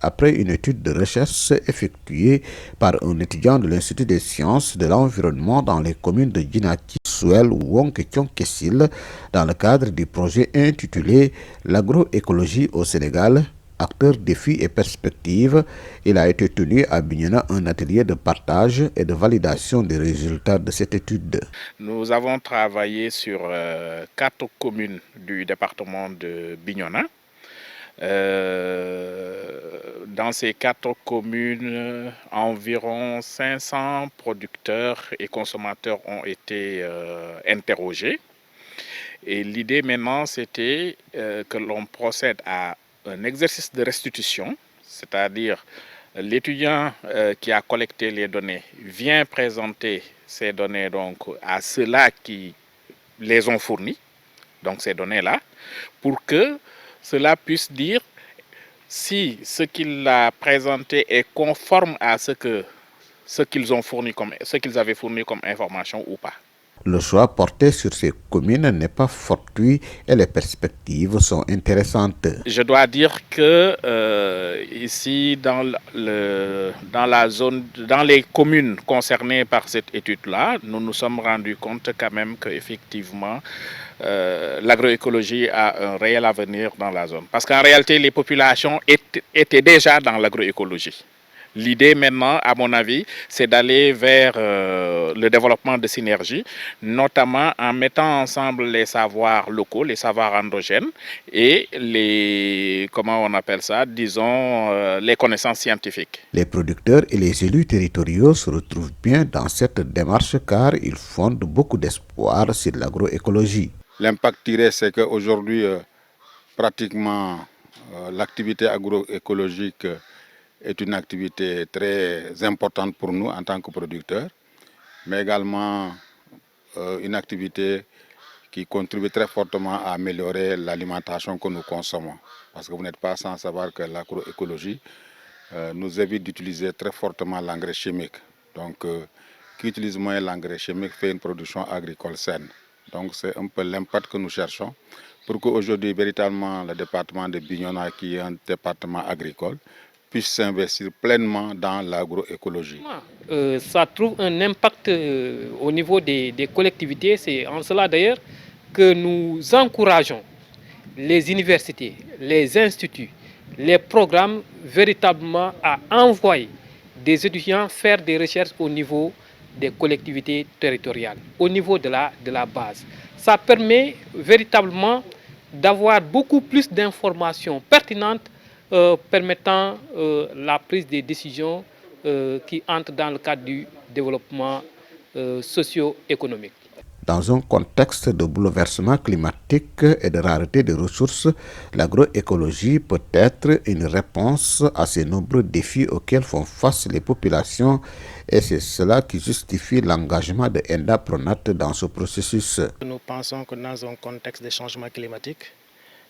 après une étude de recherche effectuée par un étudiant de l'Institut des sciences de l'environnement dans les communes de Djinaki, Souel, Wonk et Thionkessil dans le cadre du projet intitulé L'agroécologie au Sénégal, acteurs, défis et perspectives. Il a été tenu à Bignona un atelier de partage et de validation des résultats de cette étude. Nous avons travaillé sur 4 communes du département de Bignona. Dans ces 4 communes, environ 500 producteurs et consommateurs ont été interrogés. Et l'idée maintenant, c'était que l'on procède à un exercice de restitution, c'est-à-dire l'étudiant qui a collecté les données vient présenter ces données donc à ceux-là qui les ont fournis, donc ces données-là, pour que cela puisse dire si ce qu'il a présenté est conforme à ce qu'ils avaient fourni comme information ou pas. Le choix porté sur ces communes n'est pas fortuit et les perspectives sont intéressantes. Je dois dire que ici, dans les communes concernées par cette étude-là, nous nous sommes rendus compte quand même qu'effectivement, l'agroécologie a un réel avenir dans la zone. Parce qu'en réalité, les populations étaient déjà dans l'agroécologie. L'idée maintenant, à mon avis, c'est d'aller vers le développement de synergies, notamment en mettant ensemble les savoirs locaux, les savoirs endogènes et les connaissances scientifiques. Les producteurs et les élus territoriaux se retrouvent bien dans cette démarche car ils fondent beaucoup d'espoir sur l'agroécologie. L'impact tiré, c'est qu'aujourd'hui, pratiquement, l'activité agroécologique est une activité très importante pour nous en tant que producteurs, mais également une activité qui contribue très fortement à améliorer l'alimentation que nous consommons. Parce que vous n'êtes pas sans savoir que l'agroécologie nous évite d'utiliser très fortement l'engrais chimique. Donc, qui utilise moins l'engrais chimique fait une production agricole saine. Donc, c'est un peu l'impact que nous cherchons pour qu'aujourd'hui, véritablement, le département de Bignona, qui est un département agricole, puisse s'investir pleinement dans l'agroécologie. Ça trouve un impact au niveau des collectivités. C'est en cela d'ailleurs que nous encourageons les universités, les instituts, les programmes véritablement à envoyer des étudiants faire des recherches au niveau des collectivités territoriales, au niveau de la base. Ça permet véritablement d'avoir beaucoup plus d'informations pertinentes permettant la prise des décisions qui entrent dans le cadre du développement socio-économique. Dans un contexte de bouleversement climatique et de rareté des ressources, l'agroécologie peut être une réponse à ces nombreux défis auxquels font face les populations et c'est cela qui justifie l'engagement de Enda Pronat dans ce processus. Nous pensons que dans un contexte de changement climatique,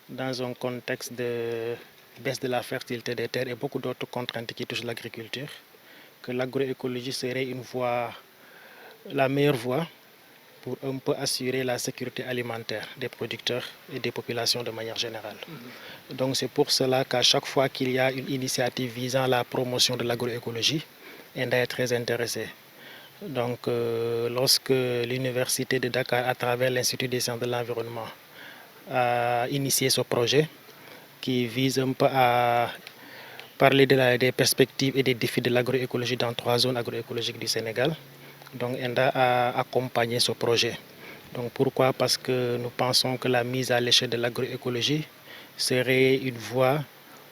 dans un contexte de baisse de la fertilité des terres et beaucoup d'autres contraintes qui touchent l'agriculture, que l'agroécologie serait la meilleure voie pour un peu assurer la sécurité alimentaire des producteurs et des populations de manière générale. Donc c'est pour cela qu'à chaque fois qu'il y a une initiative visant la promotion de l'agroécologie, Enda est très intéressée. Donc lorsque l'Université de Dakar, à travers l'Institut des sciences de l'environnement, a initié ce projet qui vise un peu à parler des perspectives et des défis de l'agroécologie dans 3 zones agroécologiques du Sénégal. Donc Enda a accompagné ce projet. Donc pourquoi? Parce que nous pensons que la mise à l'échelle de l'agroécologie serait une voie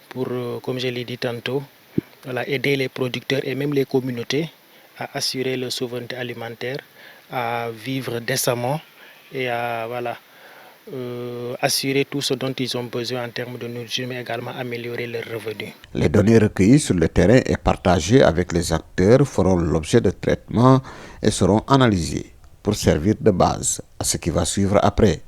pour, comme je l'ai dit tantôt, aider les producteurs et même les communautés à assurer leur souveraineté alimentaire, à vivre décemment et à assurer tout ce dont ils ont besoin en termes de nourriture, mais également améliorer leurs revenus. Les données recueillies sur le terrain et partagées avec les acteurs feront l'objet de traitements et seront analysées pour servir de base à ce qui va suivre après.